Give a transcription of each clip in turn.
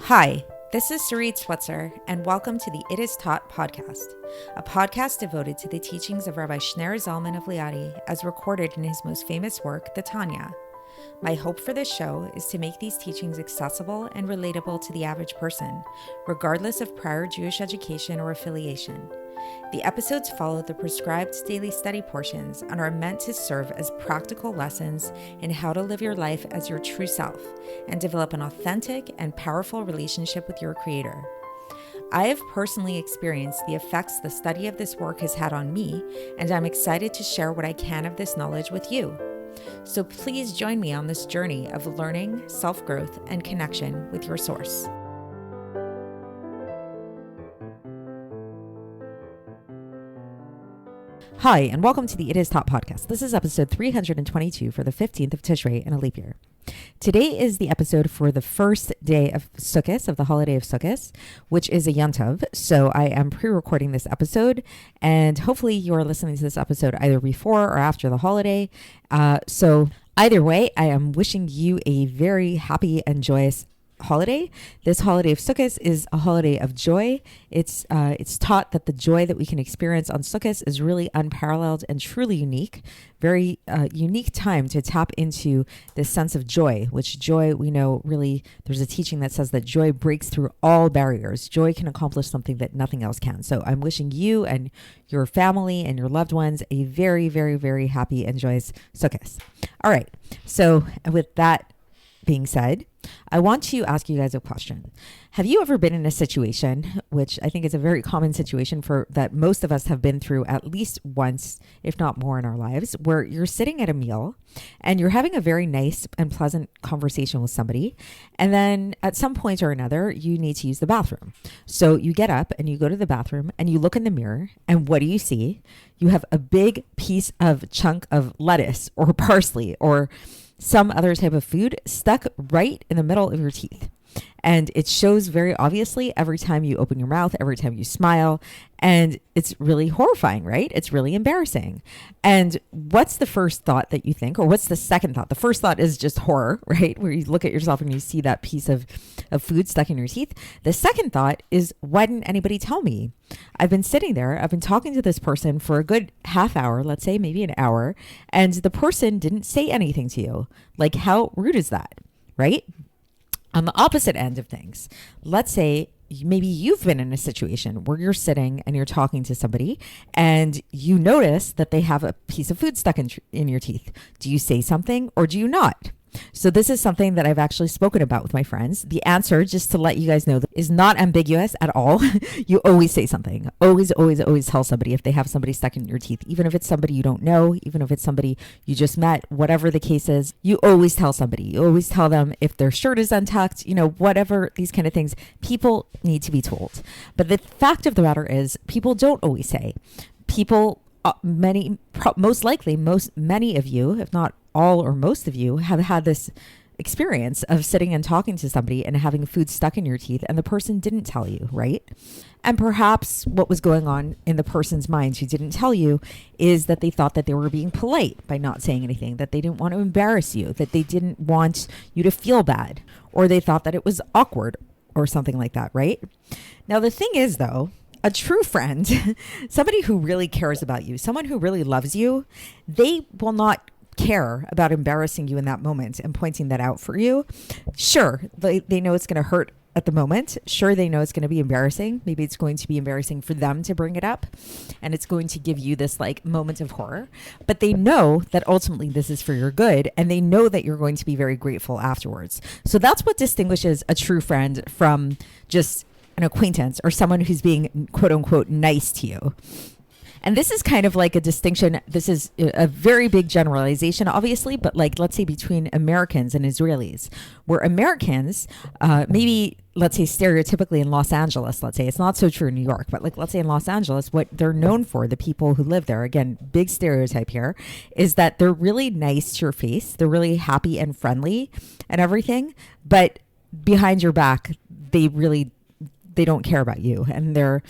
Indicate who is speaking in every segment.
Speaker 1: Hi, this is Sarit Switzer, and welcome to the It Is Taught podcast, a podcast devoted to the teachings of Rabbi Shneur Zalman of Liadi as recorded in his most famous work, the Tanya. My hope for this show is to make these teachings accessible and relatable to the average person, regardless of prior Jewish education or affiliation. The episodes follow the prescribed daily study portions and are meant to serve as practical lessons in how to live your life as your true self and develop an authentic and powerful relationship with your Creator. I have personally experienced the effects the study of this work has had on me, and I'm excited to share what I can of this knowledge with you. So please join me on this journey of learning, self-growth, and connection with your source. Hi, and welcome to the It Is Taught podcast. This is episode 322 for the 15th of Tishrei in a leap year. Today is the episode for the first day of Sukkot, of the holiday of Sukkot, which is a Yom Tov. So I am pre-recording this episode, and hopefully you are listening to this episode either before or after the holiday. So either way, I am wishing you a very happy and joyous holiday. This holiday of Sukkot is a holiday of joy. It's taught that the joy that we can experience on Sukkot is really unparalleled and truly unique. Very unique time to tap into this sense of joy, which joy, we know, really, there's a teaching that says that joy breaks through all barriers. Joy can accomplish something that nothing else can. So I'm wishing you and your family and your loved ones a very, very, very happy and joyous Sukkot. All right. So with that being said, I want to ask you guys a question. Have you ever been in a situation, which I think is a very common situation for that most of us have been through at least once, if not more in our lives, where you're sitting at a meal and you're having a very nice and pleasant conversation with somebody, and then at some point or another, you need to use the bathroom. So you get up and you go to the bathroom and you look in the mirror, and what do you see? You have a big piece of chunk of lettuce or parsley or some other type of food stuck right in the middle of your teeth. And it shows very obviously every time you open your mouth, every time you smile. And it's really horrifying, right? It's really embarrassing. And what's the first thought that you think, or what's the second thought? The first thought is just horror, right? Where you look at yourself and you see that piece of food stuck in your teeth. The second thought is, why didn't anybody tell me? I've been sitting there, I've been talking to this person for a good half hour, let's say maybe an hour, and the person didn't say anything to you. Like, how rude is that, right? On the opposite end of things, let's say maybe you've been in a situation where you're sitting and you're talking to somebody and you notice that they have a piece of food stuck in your teeth. Do you say something or do you not? So this is something that I've actually spoken about with my friends. The answer, just to let you guys know, is not ambiguous at all. You always say something. Always, always, always tell somebody if they have somebody stuck in your teeth, even if it's somebody you don't know, even if it's somebody you just met, whatever the case is, you always tell somebody. You always tell them if their shirt is untucked, whatever, these kind of things. People need to be told. But the fact of the matter is, people don't always say. People, many of you, if not all or most of you, have had this experience of sitting and talking to somebody and having food stuck in your teeth and the person didn't tell you, right? And perhaps what was going on in the person's mind who didn't tell you is that they thought that they were being polite by not saying anything, that they didn't want to embarrass you, that they didn't want you to feel bad, or they thought that it was awkward or something like that, right? Now, the thing is, though, a true friend, somebody who really cares about you, someone who really loves you, they will not care about embarrassing you in that moment and pointing that out for you. Sure, they know it's going to hurt at the moment. Sure, they know it's going to be embarrassing. Maybe it's going to be embarrassing for them to bring it up, and it's going to give you this moment of horror. But they know that ultimately this is for your good, and they know that you're going to be very grateful afterwards. So that's what distinguishes a true friend from just an acquaintance or someone who's being quote unquote nice to you. And this is kind of like a distinction. This is a very big generalization, obviously, but let's say between Americans and Israelis, where Americans, maybe let's say stereotypically in Los Angeles, let's say, it's not so true in New York, but let's say in Los Angeles, what they're known for, the people who live there, again, big stereotype here, is that they're really nice to your face. They're really happy and friendly and everything, but behind your back, they don't care about you, and they're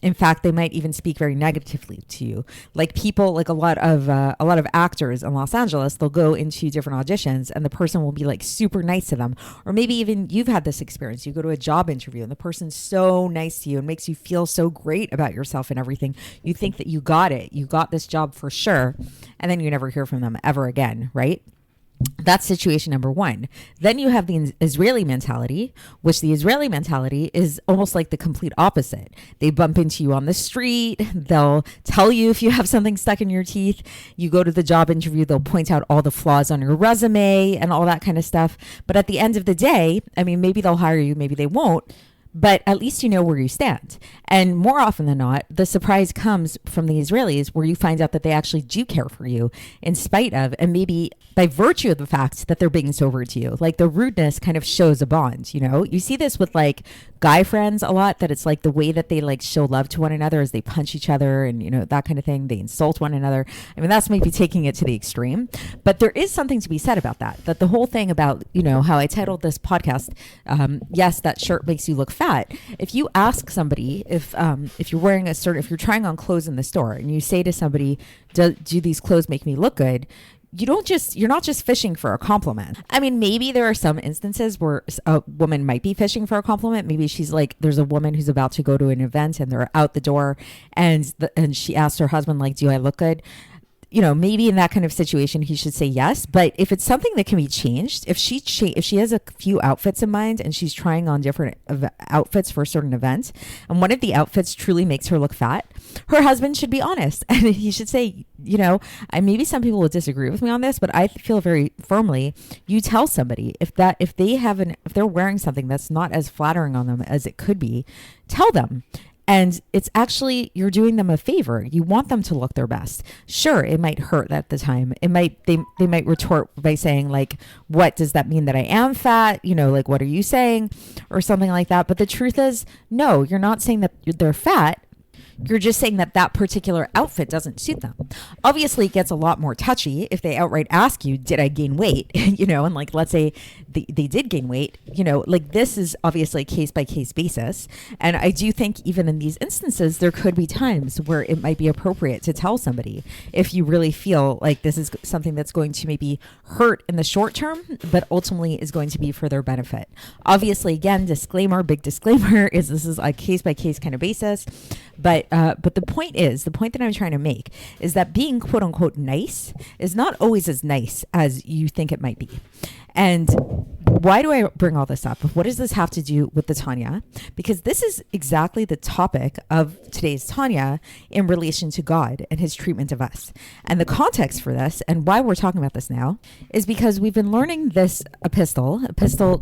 Speaker 1: In fact, they might even speak very negatively to you. Like people, like a lot of actors in Los Angeles, they'll go into different auditions and the person will be like super nice to them. Or maybe even you've had this experience. You go to a job interview and the person's so nice to you and makes you feel so great about yourself and everything. You think that you got it. You got this job for sure. And then you never hear from them ever again, right? That's situation number one. Then you have the Israeli mentality, which the Israeli mentality is almost like the complete opposite. They bump into you on the street. They'll tell you if you have something stuck in your teeth. You go to the job interview, they'll point out all the flaws on your resume and all that kind of stuff. But at the end of the day, I mean, maybe they'll hire you, maybe they won't. But at least you know where you stand. And more often than not, the surprise comes from the Israelis where you find out that they actually do care for you in spite of, and maybe by virtue of the fact that they're being so rude to you. Like the rudeness kind of shows a bond, you know? You see this with like guy friends a lot, that it's like the way that they like show love to one another is they punch each other and, you know, that kind of thing. They insult one another. I mean, that's maybe taking it to the extreme. But there is something to be said about that. That the whole thing about, you know, how I titled this podcast, yes, that shirt makes you look fat. If you ask somebody if you're wearing if you're trying on clothes in the store and you say to somebody, do these clothes make me look good? You're not just fishing for a compliment. I mean, maybe there are some instances where a woman might be fishing for a compliment. Maybe she's like, there's a woman who's about to go to an event and they're out the door and she asked her husband, like, do I look good? You know, maybe in that kind of situation, he should say yes. But if it's something that can be changed, if she has a few outfits in mind and she's trying on different outfits for a certain event, and one of the outfits truly makes her look fat, her husband should be honest. And he should say, you know, maybe some people will disagree with me on this, but I feel very firmly, you tell somebody if they're wearing something that's not as flattering on them as it could be, tell them. And it's actually, you're doing them a favor. You want them to look their best. Sure, it might hurt at the time. They might retort by saying like, what does that mean that I am fat? You know, like, what are you saying? Or something like that. But the truth is, no, you're not saying that they're fat. You're just saying that that particular outfit doesn't suit them. Obviously, it gets a lot more touchy if they outright ask you, did I gain weight? You know, and like, let's say they did gain weight, you know, like this is obviously a case by case basis. And I do think even in these instances, there could be times where it might be appropriate to tell somebody if you really feel like this is something that's going to maybe hurt in the short term, but ultimately is going to be for their benefit. Obviously, again, big disclaimer is this is a case by case kind of basis. But the point that I'm trying to make is that being quote unquote nice is not always as nice as you think it might be. And why do I bring all this up? What does this have to do with the Tanya? Because this is exactly the topic of today's Tanya in relation to God and his treatment of us. And the context for this and why we're talking about this now is because we've been learning this epistle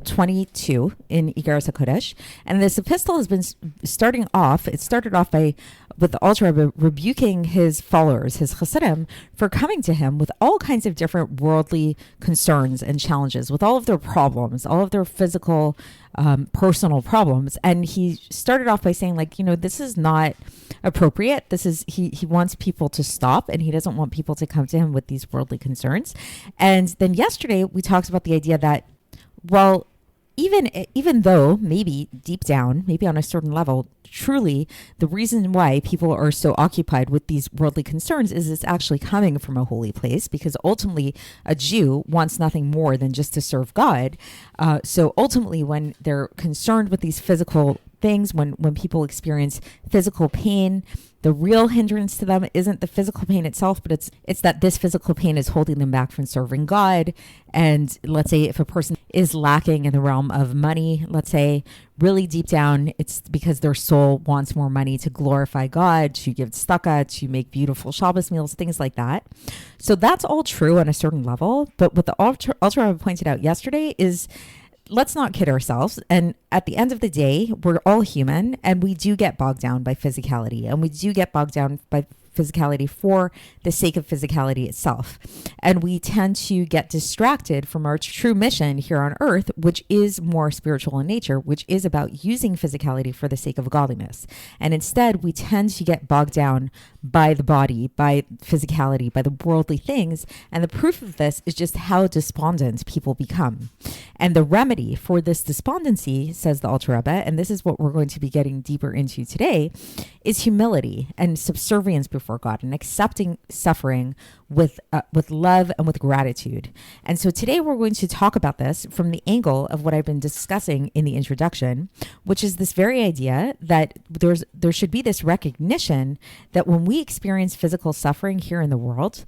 Speaker 1: 22 in Iggeres HaKodesh. And this epistle has been started off with the Alter Rebbe rebuking his followers, his Hasidim, for coming to him with all kinds of different worldly concerns and challenges, with all of their problems, all of their physical, personal problems. And he started off by saying, like, you know, this is not appropriate. He wants people to stop, and he doesn't want people to come to him with these worldly concerns. And then yesterday we talked about the idea that, well, even though maybe deep down, maybe on a certain level, truly the reason why people are so occupied with these worldly concerns is it's actually coming from a holy place, because ultimately a Jew wants nothing more than just to serve God. So ultimately, when they're concerned with these physical things, when people experience physical pain, the real hindrance to them isn't the physical pain itself, but it's that this physical pain is holding them back from serving God. And let's say if a person is lacking in the realm of money, let's say really deep down, it's because their soul wants more money to glorify God, to give tzedakah, to make beautiful Shabbos meals, things like that. So that's all true on a certain level. But what the Alter Rebbe pointed out yesterday is, let's not kid ourselves. And at the end of the day, we're all human, and we do get bogged down by physicality, and we do get bogged down by physicality for the sake of physicality itself. And we tend to get distracted from our true mission here on earth, which is more spiritual in nature, which is about using physicality for the sake of godliness. And instead, we tend to get bogged down by the body, by physicality, by the worldly things. And the proof of this is just how despondent people become. And the remedy for this despondency, says the Alter Rebbe, and this is what we're going to be getting deeper into today, is humility and subservience before God and accepting suffering with love and with gratitude. And so today we're going to talk about this from the angle of what I've been discussing in the introduction, which is this very idea that there should be this recognition that when we experience physical suffering here in the world,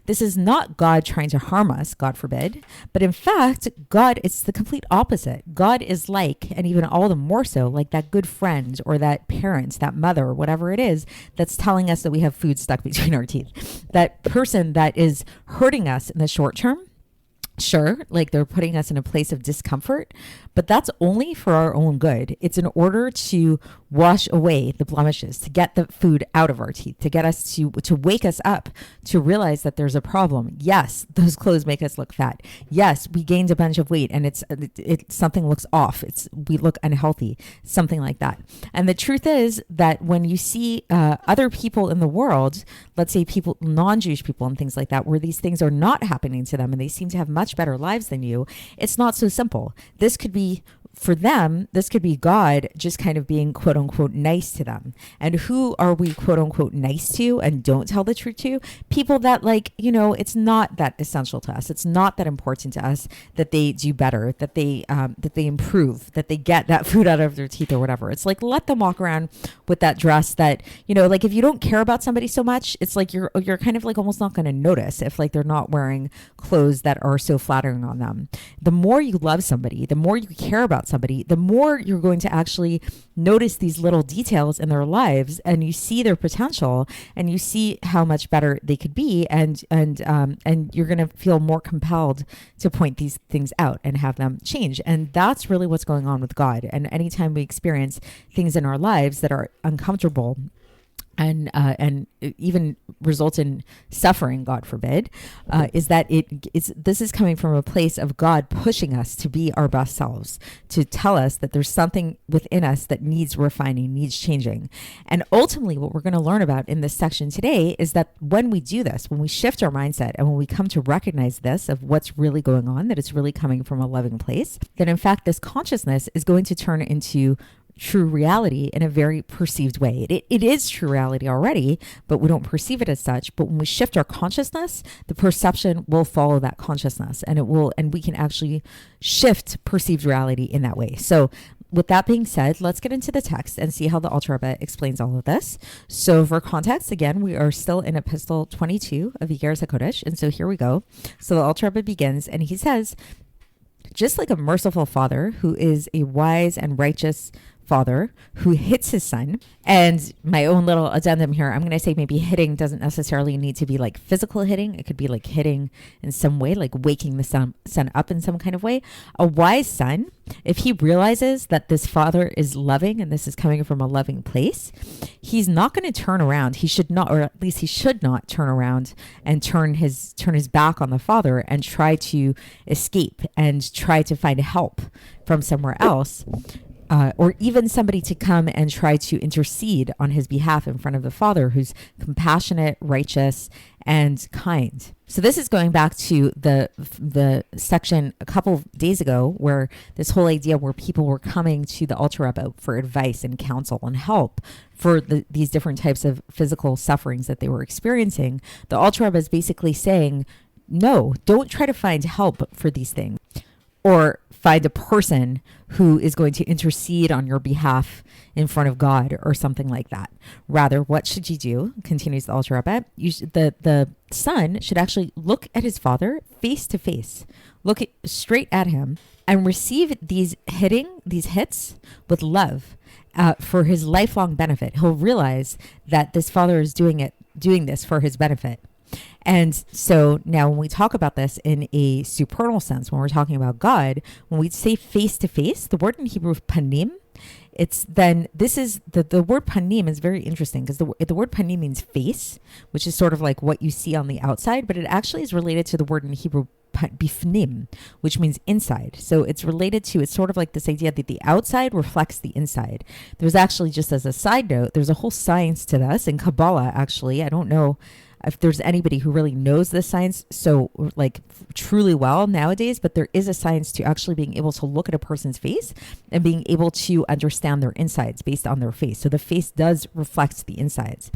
Speaker 1: this is not God trying to harm us, God forbid, but in fact, God, it's the complete opposite. God is like, and even all the more so, like that good friend or that parent, that mother, whatever it is, that's telling us that we have food stuck between our teeth. That person that is hurting us in the short term, sure, like they're putting us in a place of discomfort, but that's only for our own good. It's in order to wash away the blemishes, to get the food out of our teeth, to get us to wake us up, to realize that there's a problem. Yes, those clothes make us look fat. Yes, we gained a bunch of weight and it's something looks off. We look unhealthy, something like that. And the truth is that when you see other people in the world, let's say people, non-Jewish people and things like that, where these things are not happening to them and they seem to have much better lives than you, it's not so simple. This could be, for them, this could be God just kind of being quote unquote nice to them. And who are we quote unquote nice to and don't tell the truth to? People that, like, you know, it's not that essential to us. It's not that important to us that they do better, that they improve, that they get that food out of their teeth or whatever. It's like, let them walk around with that dress that, you know, like if you don't care about somebody so much, it's like you're kind of like almost not going to notice if like they're not wearing clothes that are so flattering on them. The more you love somebody, the more you care about somebody, the more you're going to actually notice these little details in their lives, and you see their potential, and you see how much better they could be, and you're going to feel more compelled to point these things out and have them change. And that's really what's going on with God. And anytime we experience things in our lives that are uncomfortable and even result in suffering, God forbid, is that this is coming from a place of God pushing us to be our best selves, to tell us that there's something within us that needs refining, needs changing. And ultimately, what we're going to learn about in this section today is that when we do this, when we shift our mindset and when we come to recognize this of what's really going on, that it's really coming from a loving place, then in fact, this consciousness is going to turn into true reality in a very perceived way. It is true reality already, but we don't perceive it as such. But when we shift our consciousness, the perception will follow that consciousness, and we can actually shift perceived reality in that way. So with that being said, let's get into the text and see how the Alter Rebbe explains all of this. So for context, again, we are still in Epistle 22 of Iggeres HaKodesh. And so here we go. So the Alter Rebbe begins and he says, just like a merciful father who is a wise and righteous father who hits his son. And my own little addendum here, I'm going to say maybe hitting doesn't necessarily need to be like physical hitting. It could be like hitting in some way, like waking the son up in some kind of way. A wise son, if he realizes that this father is loving and this is coming from a loving place, he's not going to turn around. He should not, or at least he should not turn around and turn his back on the father and try to escape and try to find help from somewhere else. Or even somebody to come and try to intercede on his behalf in front of the Father, who's compassionate, righteous, and kind. So this is going back to the section a couple of days ago, where this whole idea where people were coming to the Alter Rebbe for advice and counsel and help for these different types of physical sufferings that they were experiencing. The Alter Rebbe is basically saying, no, don't try to find help for these things, or find a person who is going to intercede on your behalf in front of God or something like that. Rather, what should you do? Continues the Alter Rebbe. The son should actually look at his father face to face, look straight at him, and receive these hits with love for his lifelong benefit. He'll realize that this father is doing this for his benefit. And so now when we talk about this in a supernal sense, when we're talking about God, when we say face to face, the word in Hebrew panim, the word panim is very interesting because the word panim means face, which is sort of like what you see on the outside, but it actually is related to the word in Hebrew bifnim, which means inside. So it's sort of like this idea that the outside reflects the inside. There's actually, just as a side note, there's a whole science to this in Kabbalah, actually. I don't know if there's anybody who really knows this science so like truly well nowadays, but there is a science to actually being able to look at a person's face and being able to understand their insides based on their face. So the face does reflect the insides.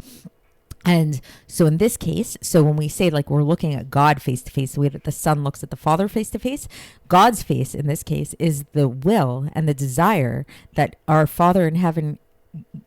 Speaker 1: And so in this case, so when we say like we're looking at God face to face, the way that the Son looks at the Father face to face, God's face in this case is the will and the desire that our Father in heaven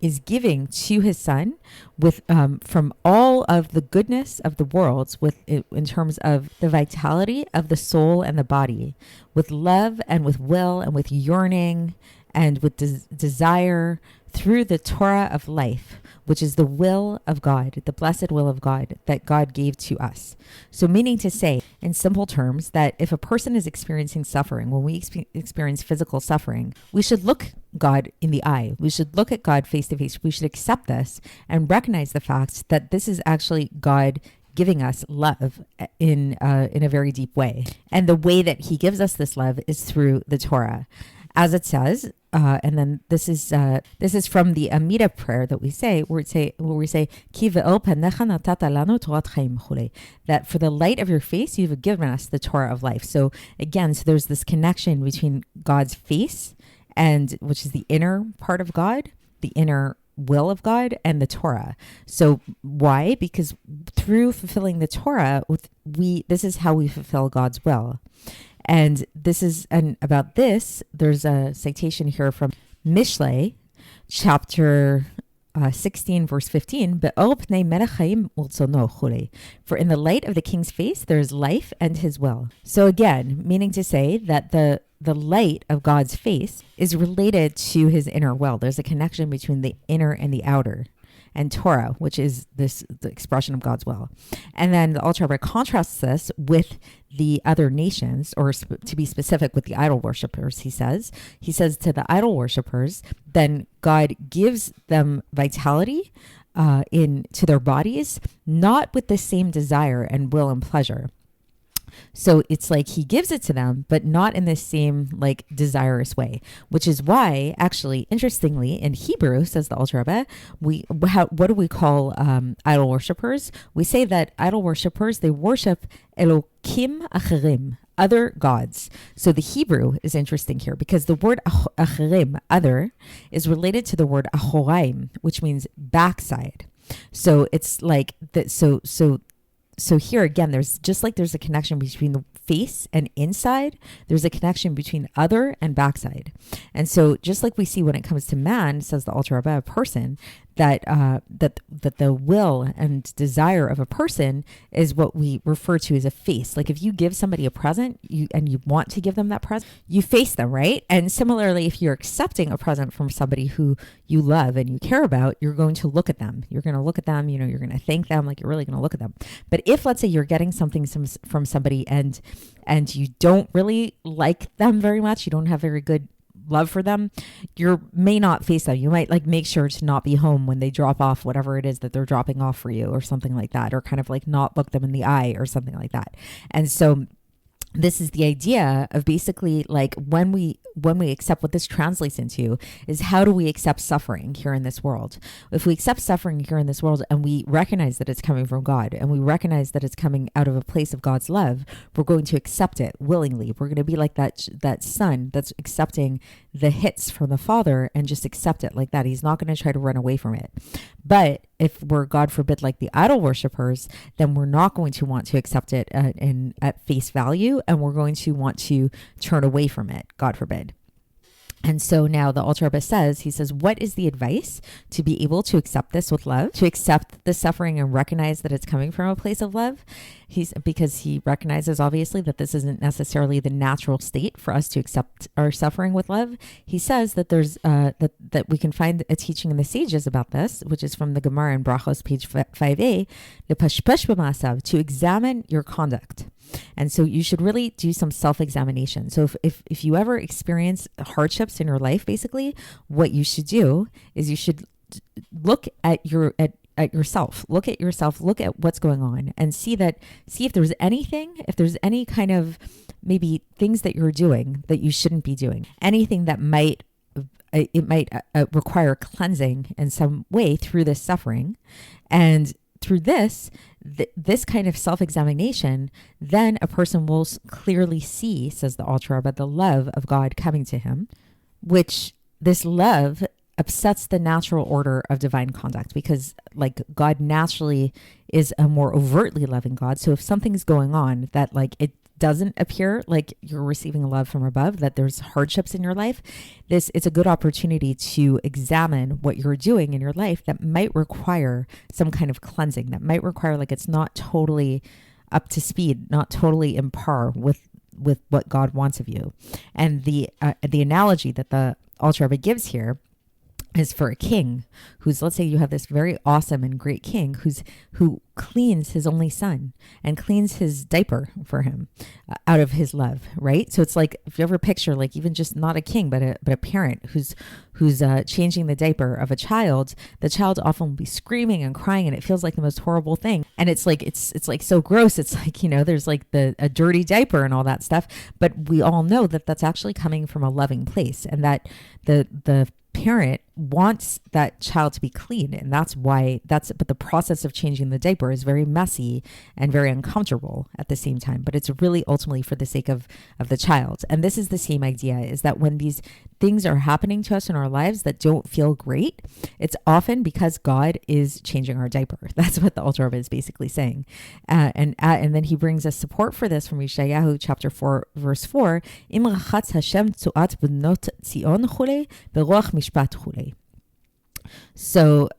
Speaker 1: is giving to his Son with from all of the goodness of the worlds, in terms of the vitality of the soul and the body, with love and with will and with yearning and with desire through the Torah of life, which is the will of God, the blessed will of God that God gave to us. So meaning to say, in simple terms, that if a person is experiencing suffering, when we experience physical suffering, we should look God in the eye. We should look at God face to face. We should accept this and recognize the fact that this is actually God giving us love in a very deep way. And the way that he gives us this love is through the Torah. As it says, and then this is from the Amida prayer that we say, where we say, Ki ve'el panecha natata lanu torat chaim chulei, that for the light of your face, you've given us the Torah of life. So again, so there's this connection between God's face, and which is the inner part of God, the inner will of God, and the Torah. So why? Because through fulfilling the Torah, this is how we fulfill God's will. And about this, there's a citation here from Mishlei, chapter 16, verse 15. For in the light of the king's face, there is life and his will. So again, meaning to say that the light of God's face is related to his inner will. There's a connection between the inner and the outer. And Torah, which is the expression of God's will. And then the Alter Rebbe contrasts this with the other nations, or to be specific, with the idol worshippers. He says to the idol worshippers, then God gives them vitality to their bodies, not with the same desire and will and pleasure. So it's like he gives it to them, but not in the same like desirous way, which is why, actually, interestingly, in Hebrew, says the Alter Rebbe, what do we call idol worshippers? We say that idol worshippers, they worship Elokim acherim, other gods. So the Hebrew is interesting here because the word acherim, other, is related to the word achoraim, which means backside. So it's like that. So here again, there's a connection between the face and inside. There's a connection between other and backside. And so just like we see when it comes to man, says the Alter Rebbe, a person, that the will and desire of a person is what we refer to as a face. Like if you give somebody a present and you want to give them that present, you face them, right? And similarly, if you're accepting a present from somebody who you love and you care about, you're going to look at them. You're going to look at them, you're going to thank them, like you're really going to look at them. But if, let's say, you're getting something from somebody and you don't really like them very much, you don't have very good love for them, you may not face them. You might like make sure to not be home when they drop off whatever it is that they're dropping off for you or something like that, or kind of like not look them in the eye or something like that. And so this is the idea of basically like when we accept, what this translates into is, how do we accept suffering here in this world? If we accept suffering here in this world and we recognize that it's coming from God and we recognize that it's coming out of a place of God's love, we're going to accept it willingly. We're going to be like that son that's accepting the hits from the Father and just accept it like that. He's not going to try to run away from it. But if we're, God forbid, like the idol worshippers, then we're not going to want to accept it at face value, and we're going to want to turn away from it, God forbid. And so now the Alter Rebbe says, he says, what is the advice to be able to accept this with love, to accept the suffering and recognize that it's coming from a place of love? Because he recognizes, obviously, that this isn't necessarily the natural state for us to accept our suffering with love. He says that there's that we can find a teaching in the sages about this, which is from the Gemara in Brachos, page 5a, lepashpesh b'maasav, to examine your conduct. And so you should really do some self-examination. So if you ever experience hardships in your life, basically, what you should do is you should look at yourself, look at what's going on, and see if there's any kind of maybe things that you're doing that you shouldn't be doing, anything that might require cleansing in some way through this suffering. And through this kind of self-examination, then a person will clearly see, says the Alter Rebbe, the love of God coming to him, which this love upsets the natural order of divine conduct, because like God naturally is a more overtly loving God. So if something's going on that like it doesn't appear like you're receiving love from above, that there's hardships in your life, it's a good opportunity to examine what you're doing in your life that might require some kind of cleansing, that might require, like, it's not totally up to speed, not totally in par with what God wants of you. And the analogy that the Alter Rebbe gives here is for a king who's, let's say you have this very awesome and great king who cleans his only son and cleans his diaper for him out of his love, right? So it's like, if you ever picture, like, even just not a king, but a parent who's changing the diaper of a child, the child often will be screaming and crying, and it feels like the most horrible thing. And it's like, it's like so gross. It's like, there's like a dirty diaper and all that stuff. But we all know that that's actually coming from a loving place, and that the parent wants that child to be clean. And but the process of changing the diaper is very messy and very uncomfortable at the same time, but it's really ultimately for the sake of the child. And this is the same idea, is that when these things are happening to us in our lives that don't feel great, it's often because God is changing our diaper. That's what the Alter Rebbe is basically saying. And then he brings us support for this from Yeshayahu chapter 4, verse 4. Im rachatz Hashem tzuat b'not Tzion chulei, beruach mishpat chulei. So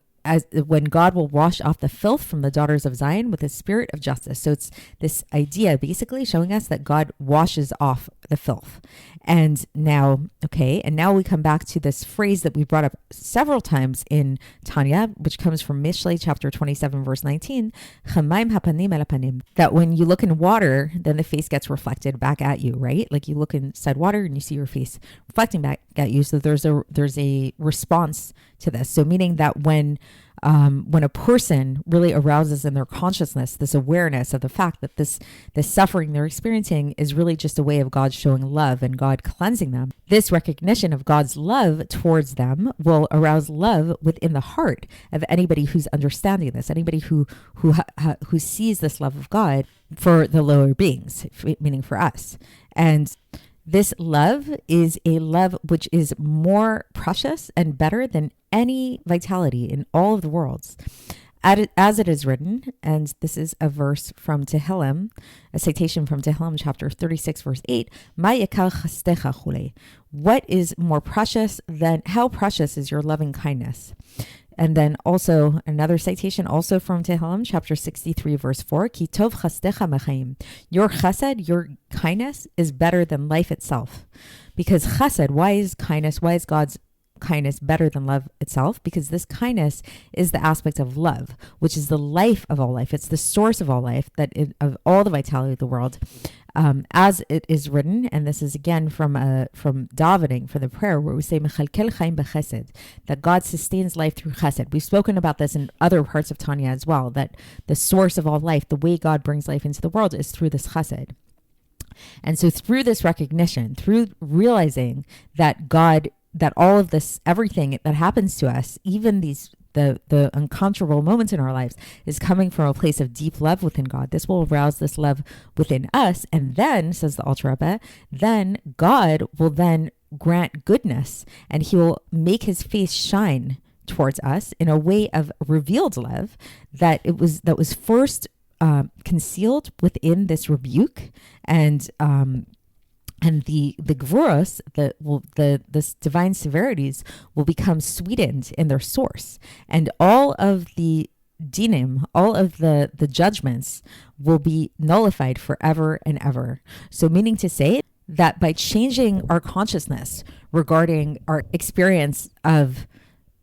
Speaker 1: when God will wash off the filth from the daughters of Zion with a spirit of justice. So it's this idea basically showing us that God washes off the filth. And now we come back to this phrase that we brought up several times in Tanya, which comes from Mishlei chapter 27, verse 19, Chamaim hapanim el hapanim, that when you look in water, then the face gets reflected back at you, right? Like you look inside water and you see your face reflecting back at you. So there's a response to this. So meaning that when a person really arouses in their consciousness this awareness of the fact that this suffering they're experiencing is really just a way of God showing love and God cleansing them, this recognition of God's love towards them will arouse love within the heart of anybody who's understanding this, anybody who sees this love of God for the lower beings, meaning for us. And this love is a love which is more precious and better than any vitality in all of the worlds. As it is written, and this is a verse from Tehillim, a citation from Tehillim chapter 36, verse 8, Ma yekar chastecha chulei. What is more precious than, how precious is your loving kindness? And then also another citation also from Tehillim chapter 63, verse 4, Ki tov chastecha mechaim. Your chesed, your kindness is better than life itself. Because chesed, why is God's kindness better than love itself? Because this kindness is the aspect of love, which is the life of all life. It's the source of all life, of all the vitality of the world. As it is written, and this is again from davening, for the prayer, where we say Mechalkel Chaim b'Chesed, that God sustains life through Chesed. We've spoken about this in other parts of Tanya as well, that the source of all life, the way God brings life into the world, is through this Chesed. And so through this recognition, through realizing that God, that all of this, everything that happens to us, even the uncomfortable moments in our lives, is coming from a place of deep love within God. This will arouse this love within us. And then, says the Alter Rebbe, then God will then grant goodness, and he will make his face shine towards us in a way of revealed love that was first concealed within this rebuke and And the gvuros, the divine severities will become sweetened in their source, and all of the dinim, all of the judgments will be nullified forever and ever. So meaning to say that by changing our consciousness regarding our experience of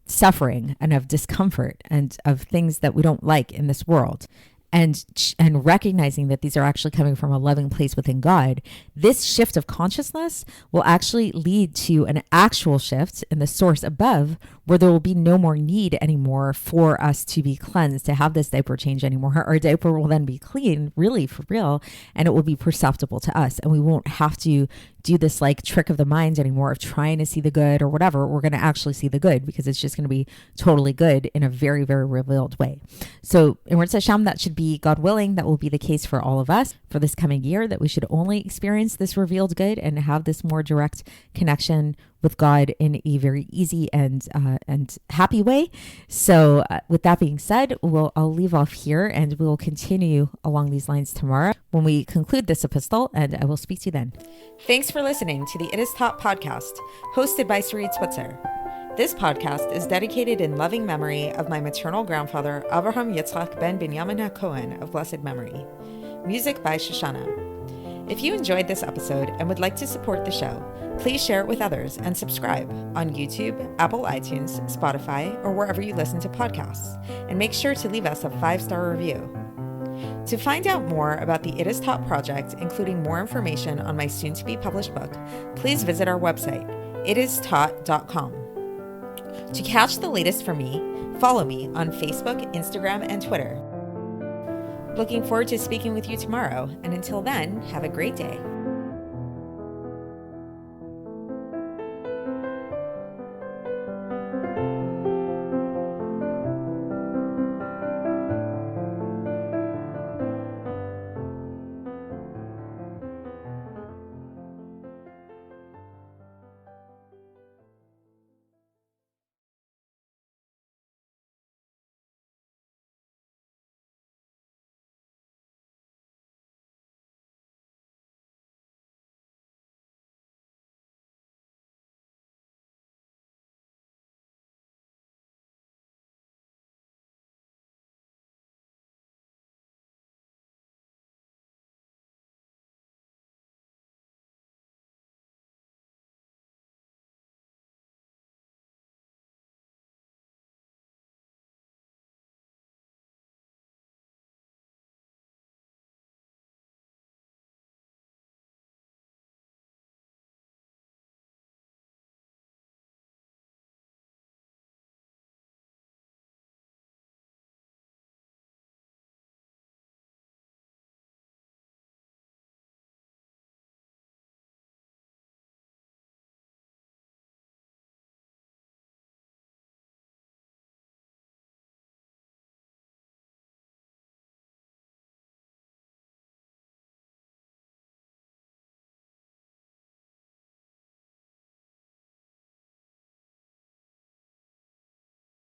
Speaker 1: suffering and of discomfort and of things that we don't like in this world, and recognizing that these are actually coming from a loving place within God, this shift of consciousness will actually lead to an actual shift in the source above, where there will be no more need anymore for us to be cleansed, to have this diaper change anymore. Our diaper will then be clean, really, for real, and it will be perceptible to us. And we won't have to do this like trick of the mind anymore of trying to see the good or whatever. We're going to actually see the good, because it's just going to be totally good in a very, very revealed way. So in words Hashem, that should be, God willing, that will be the case for all of us for this coming year, that we should only experience this revealed good and have this more direct connection with God in a very easy and happy way. So with that being said, I'll leave off here, and we will continue along these lines tomorrow when we conclude this epistle, and I will speak to you then. Thanks for listening to the It Is Taught podcast, hosted by Sarit Switzer. This podcast is dedicated in loving memory of my maternal grandfather, Avraham Yitzchak ben Binyamin HaKohen of blessed memory. Music by Shoshana. If you enjoyed this episode and would like to support the show, please share it with others and subscribe on YouTube, Apple iTunes, Spotify, or wherever you listen to podcasts. And make sure to leave us a 5-star review. To find out more about the It Is Taught project, including more information on my soon-to-be published book, please visit our website, itistaught.com. To catch the latest from me, follow me on Facebook, Instagram, and Twitter. Looking forward to speaking with you tomorrow, and until then, have a great day.